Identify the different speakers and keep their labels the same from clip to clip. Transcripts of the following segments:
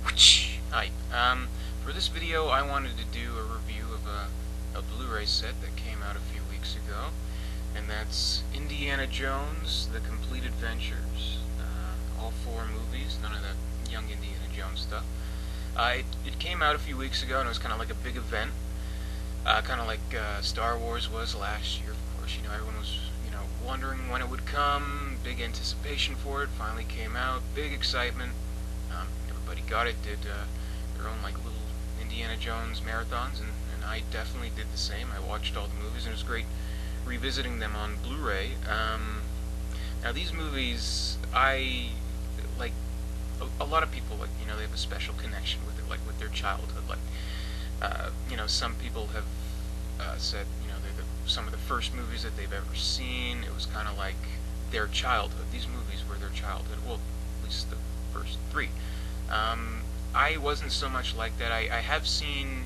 Speaker 1: Hi. For this video, I wanted to do a review of a Blu-ray set that came out a few weeks ago, and that's Indiana Jones: The Complete Adventures. All four movies, none of the young Indiana Jones stuff. It came out a few weeks ago, and it was kind of like a big event, kind of like Star Wars was last year. Of course, everyone was wondering when it would come. Big anticipation for it. Finally came out. Big excitement. Everybody got it. Did their own like little Indiana Jones marathons, and I definitely did the same. I watched all the movies, and it was great revisiting them on Blu-ray. Now these movies, I like. A lot of people they have a special connection with it, like with their childhood. Like some people have said they're some of the first movies that they've ever seen. It was kind of like their childhood. These movies were their childhood. Well, at least the first three. I wasn't so much like that. I have seen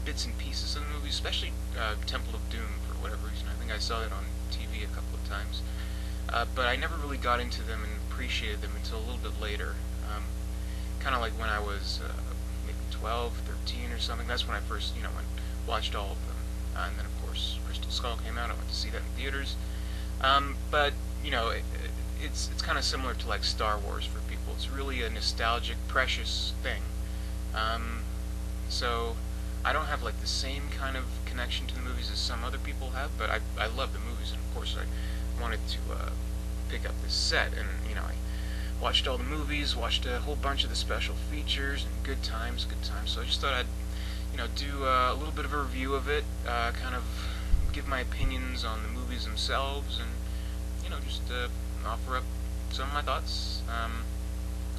Speaker 1: bits and pieces of the movies, especially Temple of Doom for whatever reason. I think I saw it on TV a couple of times. But I never really got into them and appreciated them until a little bit later. Kind of like when I was maybe 12, 13 or something. That's when I first, watched all of them. And then, of course, Crystal Skull came out. I went to see that in theaters. But, it's kind of similar to like Star Wars for people. It's really a nostalgic, precious thing. So I don't have like the same kind of connection to the movies as some other people have, but I love the movies, and of course I wanted to pick up this set, and I watched all the movies, watched a whole bunch of the special features, and good times. So I just thought I'd do a little bit of a review of it, kind of give my opinions on the movies themselves, and just offer up some of my thoughts.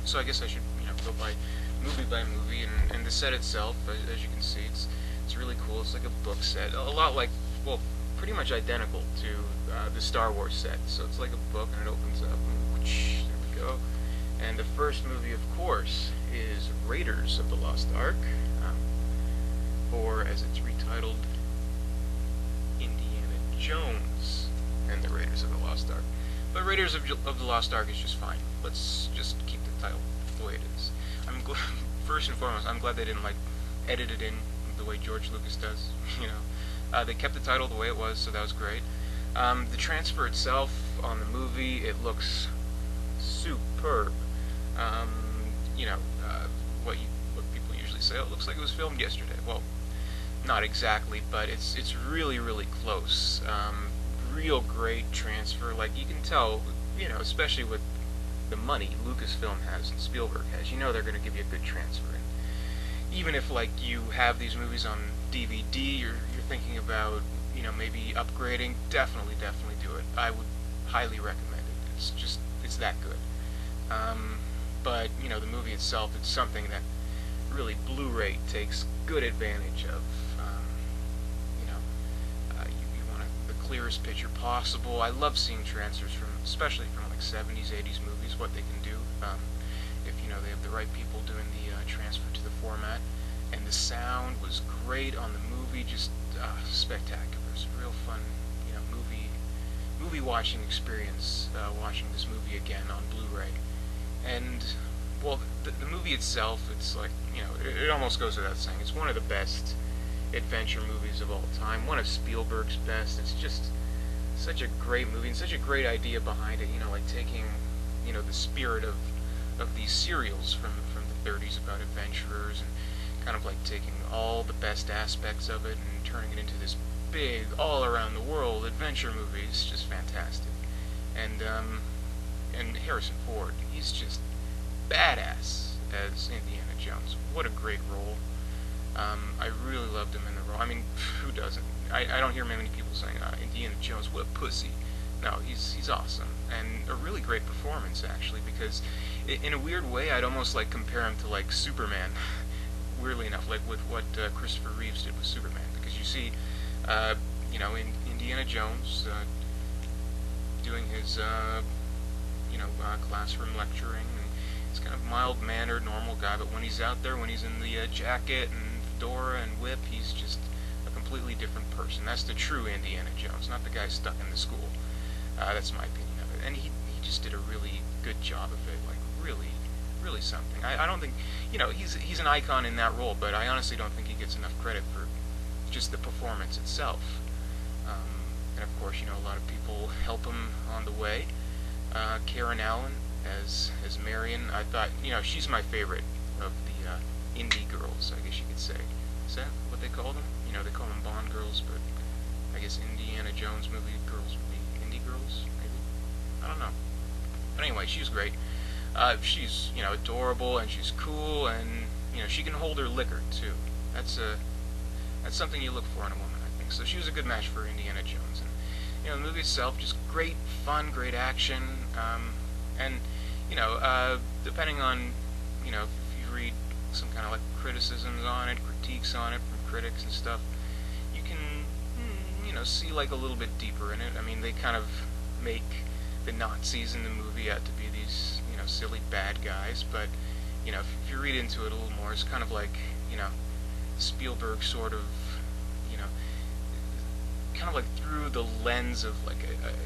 Speaker 1: So I guess I should go by movie, and the set itself, as you can see, it's really cool. It's like a book set, a lot like, well, pretty much identical to the Star Wars set. So it's like a book, and it opens up, and there we go. And the first movie, of course, is Raiders of the Lost Ark, or as it's retitled, Indiana Jones and the Raiders of the Lost Ark. But Raiders of the Lost Ark is just fine. Let's just keep the title the way it is. First and foremost, I'm glad they didn't edit it in the way George Lucas does. They kept the title the way it was, so that was great. The transfer itself on the movie, it looks superb. What people usually say, oh, it looks like it was filmed yesterday. Well, not exactly, but it's really, really close. Real great transfer. Like, you can tell, especially with the money Lucasfilm has and Spielberg has, they're going to give you a good transfer. And even if you have these movies on DVD, you're thinking about maybe upgrading, definitely do it. I would highly recommend it. It's that good. But the movie itself, it's something that really Blu-ray takes good advantage of. You want the clearest picture possible. I love seeing transfers especially from 70s, 80s movies, what they can do. If they have the right people doing the transfer to the format. And the sound was great on the movie, just spectacular. It's a real fun, movie watching experience, watching this movie again on Blu-ray. And, well, the movie itself, it's it almost goes without saying, it's one of the best adventure movies of all time, one of Spielberg's best. It's just such a great movie, and such a great idea behind it, taking, the spirit of these serials from the 30s about adventurers, and kind of taking all the best aspects of it and turning it into this big, all-around-the-world adventure movie. It's just fantastic. And Harrison Ford, he's just badass as Indiana Jones. What a great role. I really loved him in the role. I mean, who doesn't? I don't hear many people saying, Indiana Jones, what a pussy. No, he's awesome. And a really great performance, actually, because in a weird way, I'd almost compare him to Superman. Weirdly enough, with what Christopher Reeves did with Superman, because you see, in Indiana Jones doing his, classroom lecturing, and he's kind of mild-mannered, normal guy, but when he's out there, when he's in the jacket and fedora and whip, he's just a completely different person. That's the true Indiana Jones, not the guy stuck in the school. That's my opinion of it, and he just did a really good job of it, really really something. I don't think, he's an icon in that role, but I honestly don't think he gets enough credit for just the performance itself. And of course, a lot of people help him on the way. Karen Allen as Marion, I thought, she's my favorite of the Indy girls, I guess you could say. Is that what they call them? They call them Bond girls, but I guess Indiana Jones movie girls would be Indy girls, maybe? I don't know. But anyway, she's great. She's, adorable, and she's cool, and, she can hold her liquor, too. That's something you look for in a woman, I think. So she was a good match for Indiana Jones. And, the movie itself, just great fun, great action, and, depending on, if you read some kind of, like, criticisms on it, critiques on it from critics and stuff, you can, see, like, a little bit deeper in it. I mean, they kind of make the Nazis in the movie out to be these, silly bad guys, but, if you read into it a little more, it's kind of like, Spielberg sort of, kind of like through the lens of, like,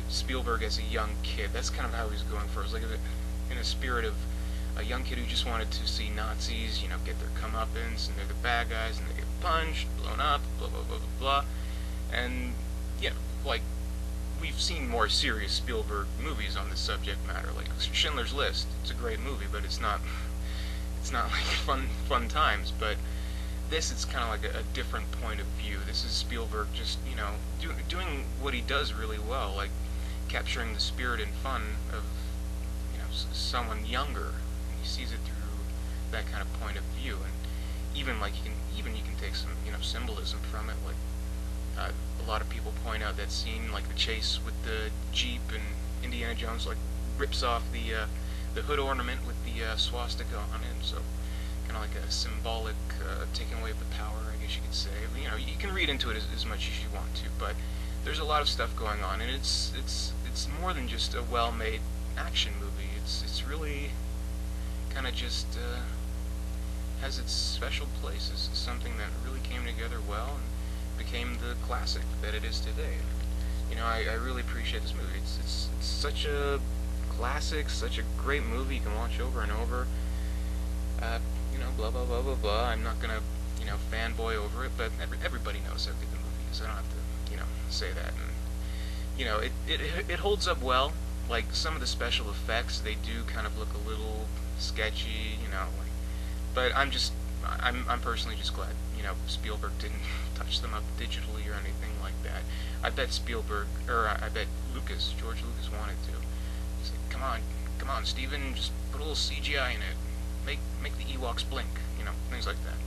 Speaker 1: Spielberg as a young kid. That's kind of how he was going for it. It was like in a spirit of a young kid who just wanted to see Nazis, get their comeuppance, and they're the bad guys, and they get punched, blown up, blah, blah, blah, blah, blah. And, like, we've seen more serious Spielberg movies on this subject matter, like Schindler's List. It's a great movie, but it's not like fun times. But this, it's kind of like a different point of view. This is Spielberg just, doing what he does really well, like capturing the spirit and fun of, someone younger. And he sees it through that kind of point of view, and even like you can take some, symbolism from it, like. A lot of people point out that scene, like the chase with the Jeep, and Indiana Jones like rips off the hood ornament with the swastika on it, so kind of like a symbolic taking away of the power, I guess you could say. You can read into it as much as you want to, but there's a lot of stuff going on, and it's more than just a well-made action movie. It's really kind of just has its special place. It's something that really came together well and became the classic that it is today. I really appreciate this movie. It's such a classic, such a great movie you can watch over and over. Blah blah blah blah blah. I'm not gonna, fanboy over it, but everybody knows how good the movie is. I don't have to, say that. And it holds up well. Like some of the special effects, they do kind of look a little sketchy, but I'm personally just glad, Spielberg didn't touch them up digitally or anything like that. I bet I bet George Lucas wanted to. He's like, come on, Steven, just put a little CGI in it. Make the Ewoks blink, things like that.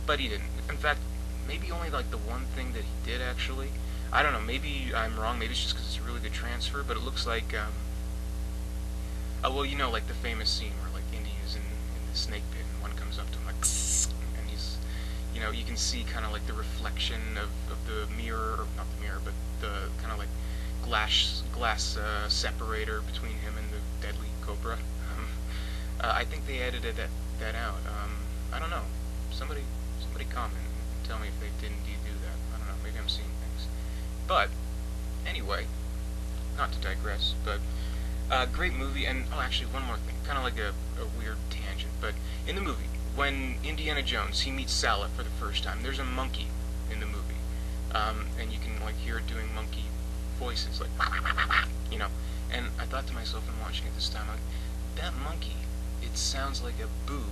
Speaker 1: But he didn't. In fact, maybe only like the one thing that he did actually. I don't know, maybe I'm wrong, maybe it's just because it's a really good transfer, but it looks like, like the famous scene where like Indy is in the snake pit and one comes up to him like, and he's, you can see kind of like the reflection of the mirror, or not the mirror, but the kind of like glass separator between him and the deadly cobra. I think they edited that out. I don't know. Somebody comment and tell me if they did indeed do that. I don't know. Maybe I'm seeing things. But anyway, not to digress, but great movie. And actually, one more thing, kind of like a weird tangent. But in the movie, when Indiana Jones he meets Sala for the first time, there's a monkey in the movie, and you can like hear it doing monkey voices, like And I thought to myself in watching it this time, like, that monkey, it sounds like a Boo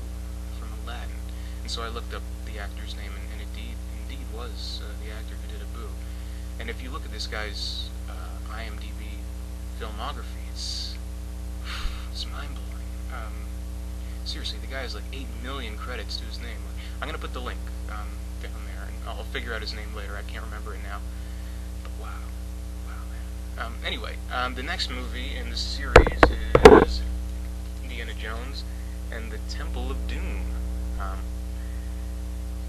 Speaker 1: from Aladdin. And so I looked up the actor's name, and it indeed was the actor who did a Boo. And if you look at this guy's IMDb filmography, it's mind-blowing. Seriously, the guy has like 8 million credits to his name. I'm going to put the link down there, and I'll figure out his name later. I can't remember it now. But wow, man. Anyway, the next movie in the series is Indiana Jones and the Temple of Doom.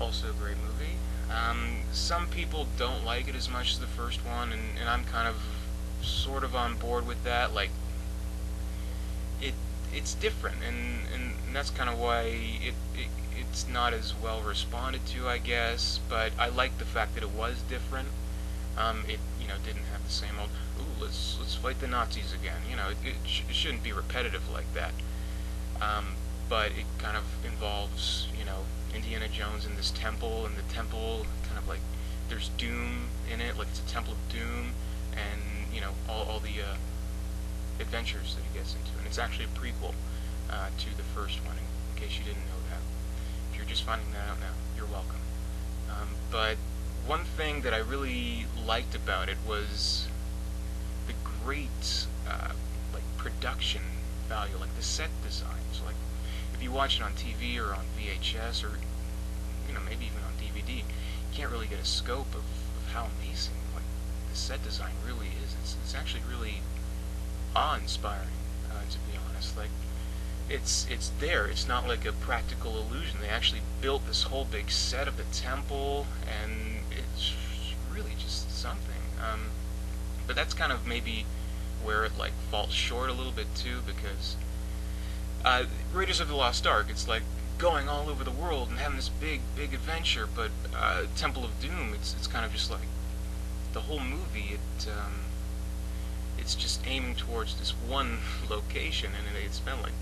Speaker 1: Also a great movie. Some people don't like it as much as the first one, and I'm kind of sort of on board with that. Like, it's different, and that's kind of why it's not as well responded to, I guess. But I like the fact that it was different. It didn't have the same old, ooh, let's fight the Nazis again. It shouldn't be repetitive like that. but it kind of involves, Indiana Jones in this temple, and the temple kind of like, there's doom in it, like it's a temple of doom, and, all the adventures that he gets into. And it's actually a prequel to the first one, in case you didn't know that. If you're just finding that out now, you're welcome. But one thing that I really liked about it was the great like production value, like the set designs. Like if you watch it on TV or on VHS or maybe even on DVD, you can't really get a scope of how amazing like the set design really is. It's actually really awe-inspiring, to be honest. Like it's there. It's not like a practical illusion. They actually built this whole big set of the temple, and it's really just something. But that's kind of maybe where it like falls short a little bit too, because Raiders of the Lost Ark, it's like going all over the world and having this big adventure, but Temple of Doom, it's kind of just like the whole movie. It's just aiming towards this one location, and they spend like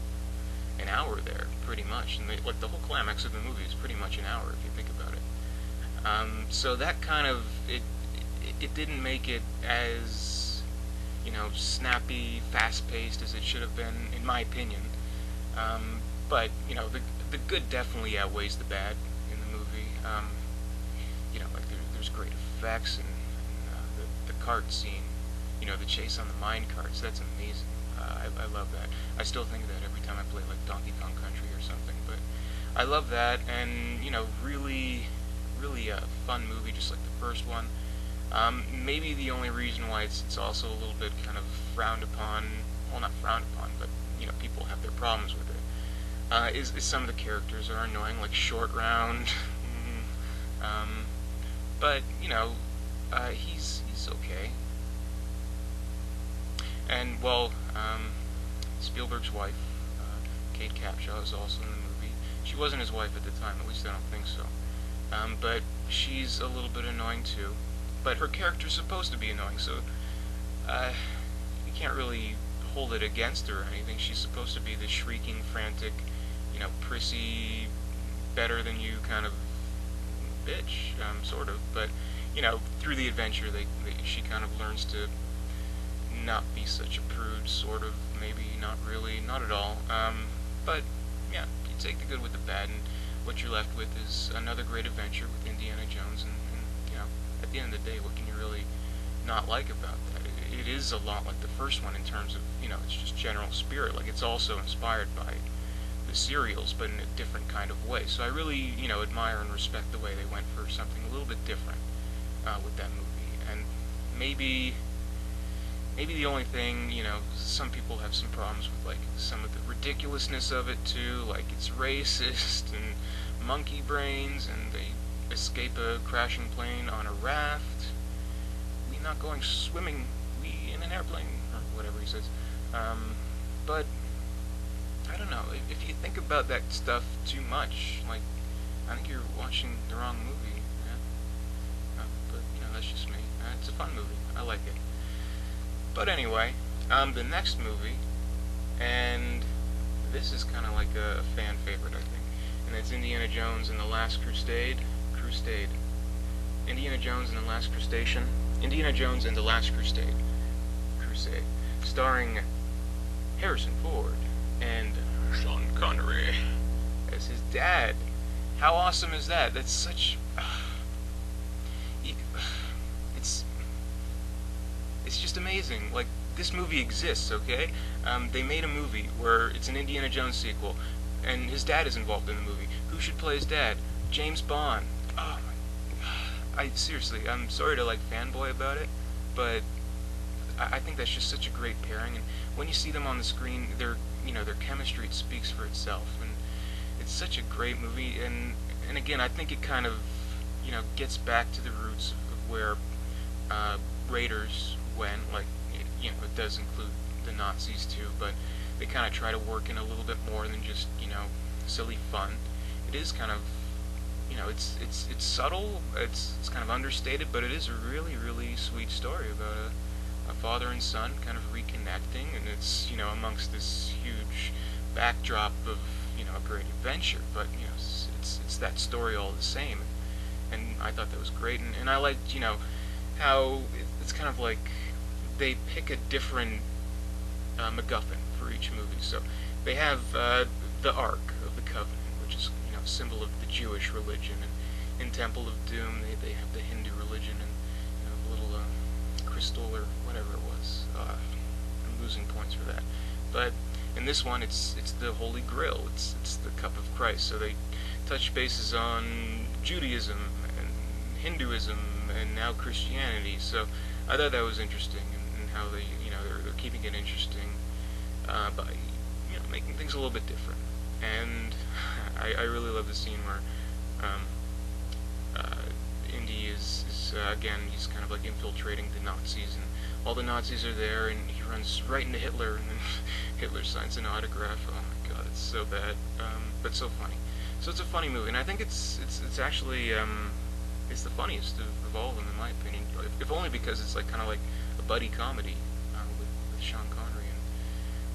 Speaker 1: an hour there, pretty much, and like the whole climax of the movie is pretty much an hour if you think about it. So that kind of it didn't make it as snappy, fast-paced as it should have been, in my opinion. But the good definitely outweighs the bad in the movie. Like there's great effects, and the cart scene, the chase on the mine carts, that's amazing. I love that. I still think of that every time I play like Donkey Kong Country or something. But I love that, and really a fun movie, just like the first one. Maybe the only reason why it's also a little bit kind of frowned upon, well, not frowned upon, but people have their problems with it, is some of the characters are annoying, like Short Round. But he's okay. And well, Spielberg's wife, Kate Capshaw, is also in the movie. She wasn't his wife at the time, at least I don't think so. But she's a little bit annoying too. But her character's supposed to be annoying, so you can't really hold it against her or anything. She's supposed to be the shrieking, frantic, prissy, better-than-you kind of bitch, sort of. But through the adventure, she kind of learns to not be such a prude, sort of, maybe, not really, not at all. But yeah, you take the good with the bad, and what you're left with is another great adventure with Indiana Jones, and at the end of the day, what can you really not like about that? It is a lot like the first one in terms of, it's just general spirit. Like, it's also inspired by the serials, but in a different kind of way. So I really, admire and respect the way they went for something a little bit different with that movie. And maybe the only thing, some people have some problems with, like, some of the ridiculousness of it, too. Like, it's racist and monkey brains, and they escape a crashing plane on a raft. We not going swimming, we in an airplane, or whatever he says. But I don't know, if you think about that stuff too much, like, I think you're watching the wrong movie. Yeah? But that's just me. It's a fun movie. I like it. But anyway, the next movie, and this is kind of like a fan favorite, I think, and it's Indiana Jones and the Last Crusade. Indiana Jones and the Last Crustacean. Indiana Jones and the Last Crusade. Starring Harrison Ford and Sean Connery as his dad. How awesome is that? That's such... It's just amazing. Like, this movie exists, okay? They made a movie where it's an Indiana Jones sequel, and his dad is involved in the movie. Who should play his dad? James Bond. Oh my... seriously, I'm sorry to, like, fanboy about it, but I think that's just such a great pairing, and when you see them on the screen, their chemistry, it speaks for itself, and it's such a great movie, and again, I think it kind of, gets back to the roots of where Raiders went. Like, it does include the Nazis too, but they kind of try to work in a little bit more than just, silly fun. It is kind of, it's subtle, it's kind of understated, but it is a really sweet story about a father and son kind of reconnecting, and it's, amongst this huge backdrop of, a great adventure, but it's that story all the same, and I thought that was great, and I liked how it's kind of like they pick a different MacGuffin for each movie. So they have the Ark of the Covenant, which is a symbol of the Jewish religion, and in Temple of Doom they have the Hindu religion, and the little crystal or whatever it was. I'm losing points for that, but in this one it's the Holy Grail. It's the Cup of Christ. So they touch bases on Judaism and Hinduism and now Christianity. So I thought that was interesting, and how they're keeping it interesting by making things a little bit different. And I really love the scene where Indy is again, he's kind of like infiltrating the Nazis, and all the Nazis are there, and he runs right into Hitler, and then Hitler signs an autograph. Oh my God, it's so bad, but so funny. So it's a funny movie, and I think it's actually it's the funniest of all of them, in my opinion. If only because it's kind of like a buddy comedy with Sean Connery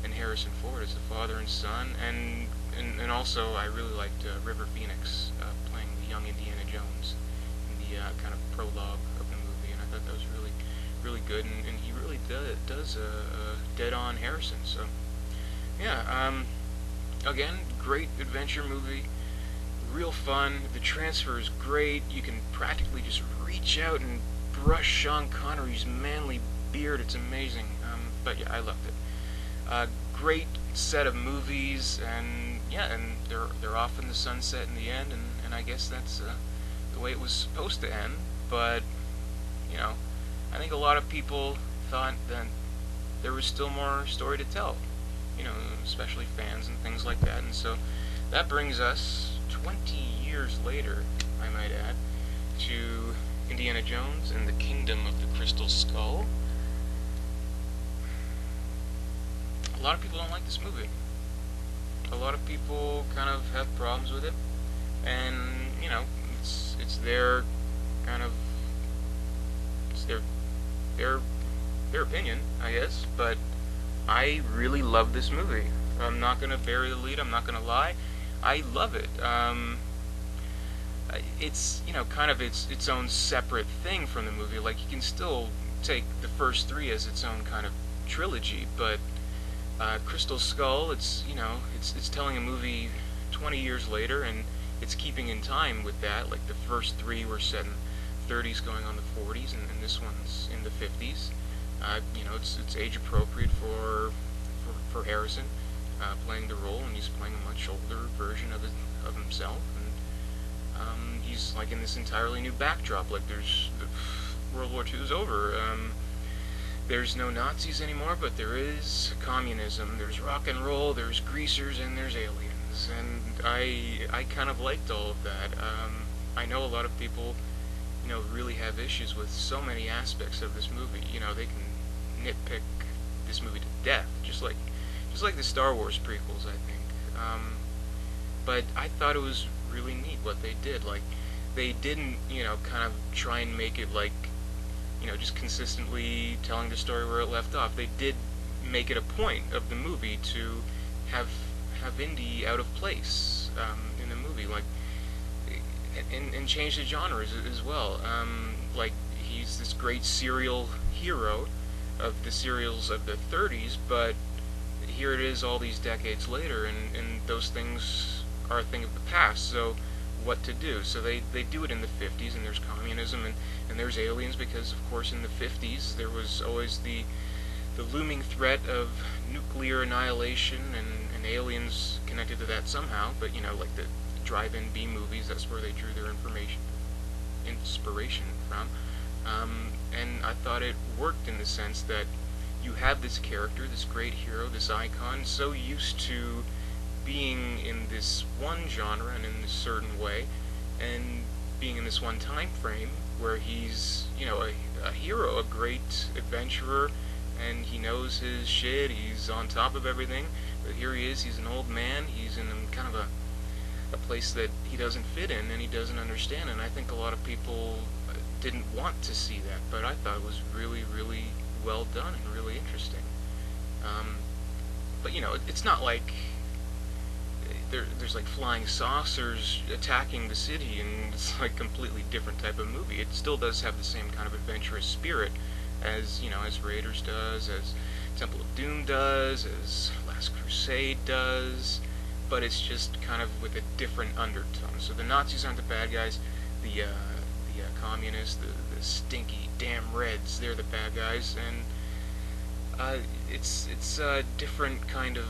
Speaker 1: and Harrison Ford as the father and son, and also I really liked River Phoenix playing the young Indiana Jones in the kind of prologue of the movie, and I thought that was really good, and he really does a dead-on Harrison. So yeah, again, great adventure movie, real fun. The transfer is great. You can practically just reach out and brush Sean Connery's manly beard. It's amazing. But yeah, I loved it. Great set of movies, and yeah, and they're off in the sunset in the end, and I guess that's the way it was supposed to end. But I think a lot of people thought that there was still more story to tell, especially fans and things like that. And so that brings us 20 years later, I might add, to Indiana Jones and the Kingdom of the Crystal Skull. A lot of people don't like this movie. A lot of people kind of have problems with it, and it's their kind of their opinion, I guess. But I really love this movie. I'm not gonna bury the lead. I'm not gonna lie. I love it. It's kind of its own separate thing from the movie. Like, you can still take the first three as its own kind of trilogy, but Crystal Skull, it's telling a movie 20 years later, and it's keeping in time with that. Like, the first three were set in 30s going on the 40s, and this one's in the 50s. It's age appropriate for Harrison playing the role, and he's playing a much older version of himself, and he's like in this entirely new backdrop. Like, there's World War II is over. There's no Nazis anymore, but there is communism. There's rock and roll. There's greasers, and there's aliens. And I kind of liked all of that. I know a lot of people really have issues with so many aspects of this movie. They can nitpick this movie to death, just like the Star Wars prequels, I think. But I thought it was really neat what they did. Like, they didn't, kind of try and make it like, just consistently telling the story where it left off. They did make it a point of the movie to have Indy out of place in the movie, like, and change the genres as well. Like, he's this great serial hero of the serials of the 30s, but here it is all these decades later, and those things are a thing of the past. So what to do? So they do it in the 50s, and there's communism, and there's aliens, because of course in the 50s there was always the looming threat of nuclear annihilation, and aliens connected to that somehow. But like the drive-in B movies, that's where they drew their inspiration from. And I thought it worked in the sense that you have this character, this great hero, this icon, so used to being in this one genre and in this certain way, and being in this one time frame where he's, a hero, a great adventurer, and he knows his shit, he's on top of everything. But here he is, he's an old man, he's in kind of a place that he doesn't fit in, and he doesn't understand. And I think a lot of people didn't want to see that, but I thought it was really, really well done and really interesting. But it's not like there's like flying saucers attacking the city, and it's like completely different type of movie. It still does have the same kind of adventurous spirit as, you know, as Raiders does, as Temple of Doom does, as Last Crusade does, but it's just kind of with a different undertone. So the Nazis aren't the bad guys, the communists, the stinky damn Reds, they're the bad guys, and it's a different kind of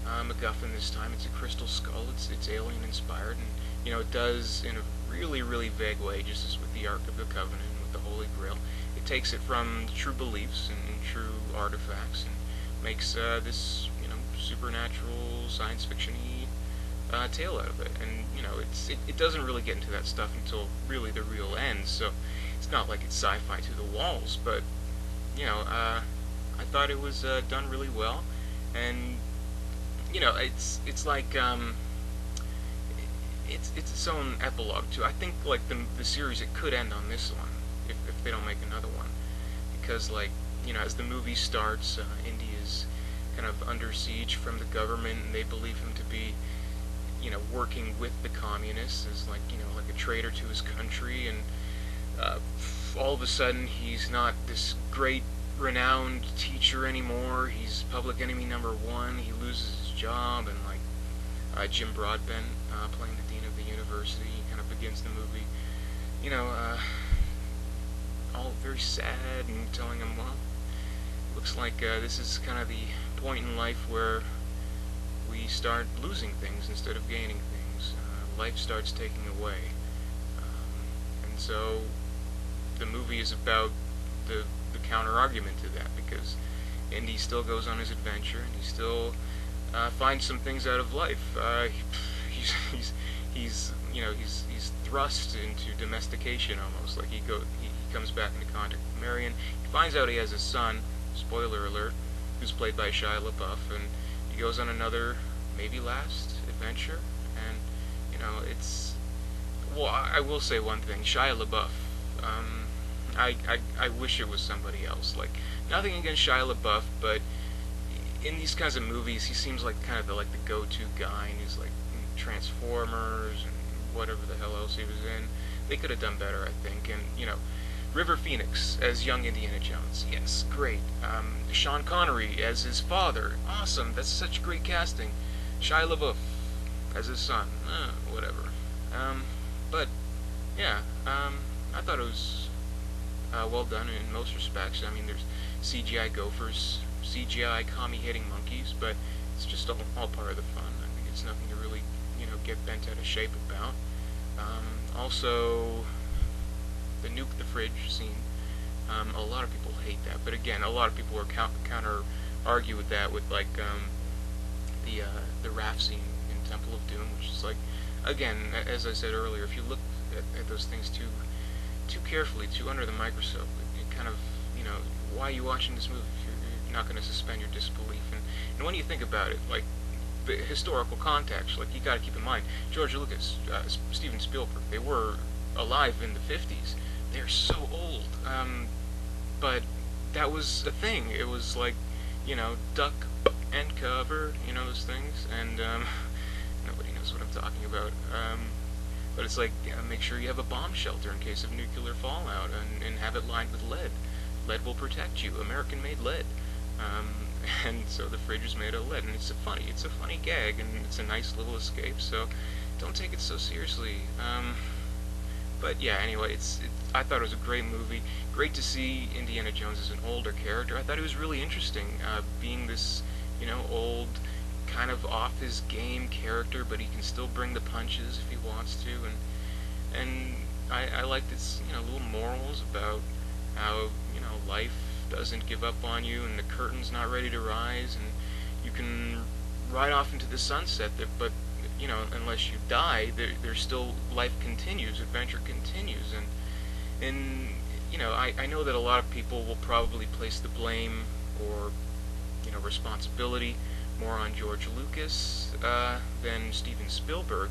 Speaker 1: MacGuffin this time. It's a crystal skull. It's alien inspired, and you know it does in a really vague way, just as with the Ark of the Covenant, with the Holy Grail. It takes it from true beliefs and true artifacts, and makes this, you know, supernatural science fiction-y tale out of it. And you know it doesn't really get into that stuff until really the real end. So it's not like it's sci-fi to the walls, but you know I thought it was done really well, and you know it's like it's its own epilogue too. I think like the series, it could end on this one if they don't make another one, because like, you know, as the movie starts, Indy is kind of under siege from the government, and they believe him to be, you know, working with the communists as like, you know, like a traitor to his country, and all of a sudden he's not this great renowned teacher anymore. He's public enemy #1. He loses his job, and like Jim Broadbent playing the dean of the university kind of begins the movie, you know, all very sad, and telling him, well, looks like this is kind of the point in life where we start losing things instead of gaining things. Life starts taking away, and so the movie is about the counter argument to that, because Indy still goes on his adventure, and he still finds some things out of life. He's you know he's thrust into domestication almost. Like he comes back into contact with Marion. He finds out he has a son. Spoiler alert. Who's played by Shia LaBeouf, and he goes on another, maybe last adventure. And you know it's, well, I will say one thing. Shia LaBeouf. I wish it was somebody else. Like, nothing against Shia LaBeouf, but in these kinds of movies, he seems like kind of the go-to guy, and he's like in Transformers and whatever the hell else he was in. They could have done better, I think. And you know, River Phoenix as young Indiana Jones, yes, great. Sean Connery as his father, awesome. That's such great casting. Shia LaBeouf as his son, whatever. But yeah, I thought it was well done in most respects. I mean, there's CGI gophers, CGI commie-hating monkeys, but it's just all part of the fun. I think it's nothing to really, you know, get bent out of shape about. Also, the nuke the fridge scene. A lot of people hate that, but again, a lot of people are counter argue with that with like the raft scene in Temple of Doom, which is like, again, as I said earlier, if you look at those things too carefully, too under the microscope, it kind of, you know, why are you watching this movie if you're not going to suspend your disbelief? And when you think about it, like the historical context, like you got to keep in mind, George Lucas, Steven Spielberg, they were alive in the 50s. They're so old, but that was a thing. It was like, you know, duck and cover, you know, those things, and nobody knows what I'm talking about. But it's like, make sure you have a bomb shelter in case of nuclear fallout, and have it lined with lead. Lead will protect you. American-made lead. And so the fridge is made of lead, and it's a funny gag, and it's a nice little escape. So don't take it so seriously. But yeah, anyway, I thought it was a great movie. Great to see Indiana Jones as an older character. I thought it was really interesting, being this, you know, old, kind of off his game character, but he can still bring the punches if he wants to, and I liked its, you know, little morals about how, you know, life doesn't give up on you, and the curtain's not ready to rise, and you can ride off into the sunset, but you know, unless you die, there's still, life continues, adventure continues, and you know, I know that a lot of people will probably place the blame or, you know, responsibility more on George Lucas than Steven Spielberg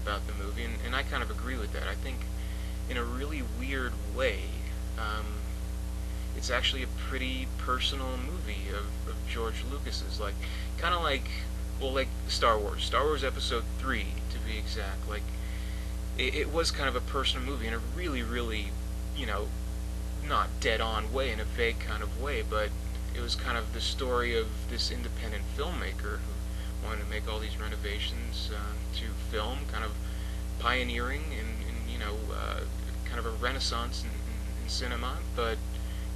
Speaker 1: about the movie, and I kind of agree with that. I think in a really weird way, it's actually a pretty personal movie of George Lucas's, like, kind of like well, like Star Wars Episode 3 to be exact. Like it was kind of a personal movie in a really, really, you know, not dead-on way, in a vague kind of way, but it was kind of the story of this independent filmmaker who wanted to make all these renovations to film, kind of pioneering in kind of a renaissance in cinema, but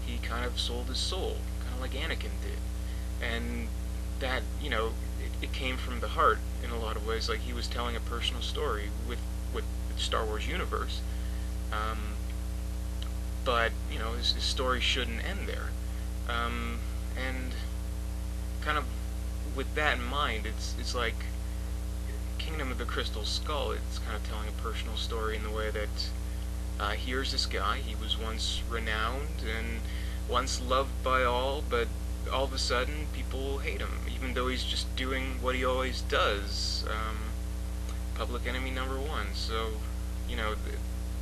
Speaker 1: he kind of sold his soul, kind of like Anakin did. And that, it came from the heart in a lot of ways. Like, he was telling a personal story with the Star Wars universe, but, his story shouldn't end there. And kind of with that in mind, it's like Kingdom of the Crystal Skull. It's kind of telling a personal story in the way that here's this guy. He was once renowned and once loved by all, but all of a sudden people hate him, even though he's just doing what he always does. Public enemy number one. So,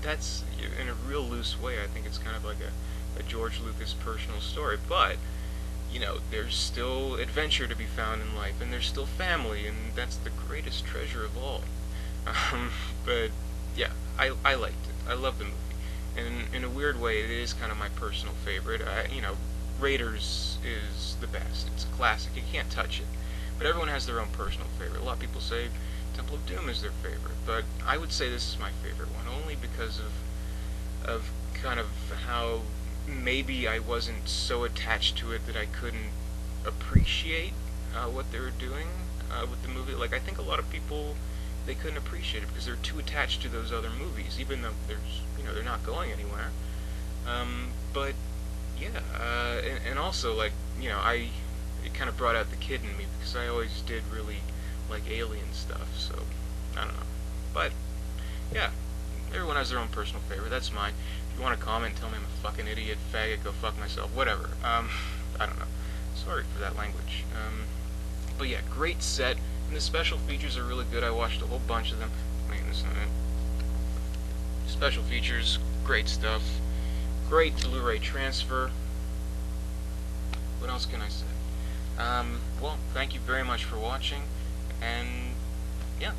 Speaker 1: that's, in a real loose way, I think it's kind of like a George Lucas personal story. But, there's still adventure to be found in life, and there's still family, and that's the greatest treasure of all. But, yeah, I liked it. I love the movie. And in a weird way, it is kind of my personal favorite. Raiders is the best. It's a classic. You can't touch it. But everyone has their own personal favorite. A lot of people say Temple of Doom is their favorite, but I would say this is my favorite one, only because of kind of how maybe I wasn't so attached to it that I couldn't appreciate what they were doing with the movie. Like, I think a lot of people, they couldn't appreciate it because they're too attached to those other movies, even though they're not going anywhere. But yeah, and also, like, it kind of brought out the kid in me, because I always did really like alien stuff, so I don't know. But yeah, everyone has their own personal favorite. That's mine. If you want to comment, tell me I'm a fucking idiot, faggot, go fuck myself, whatever. I don't know. Sorry for that language. But yeah, great set, and the special features are really good. I watched a whole bunch of them. Special features, great stuff. Great Blu-ray transfer. What else can I say? Well, thank you very much for watching, and yeah,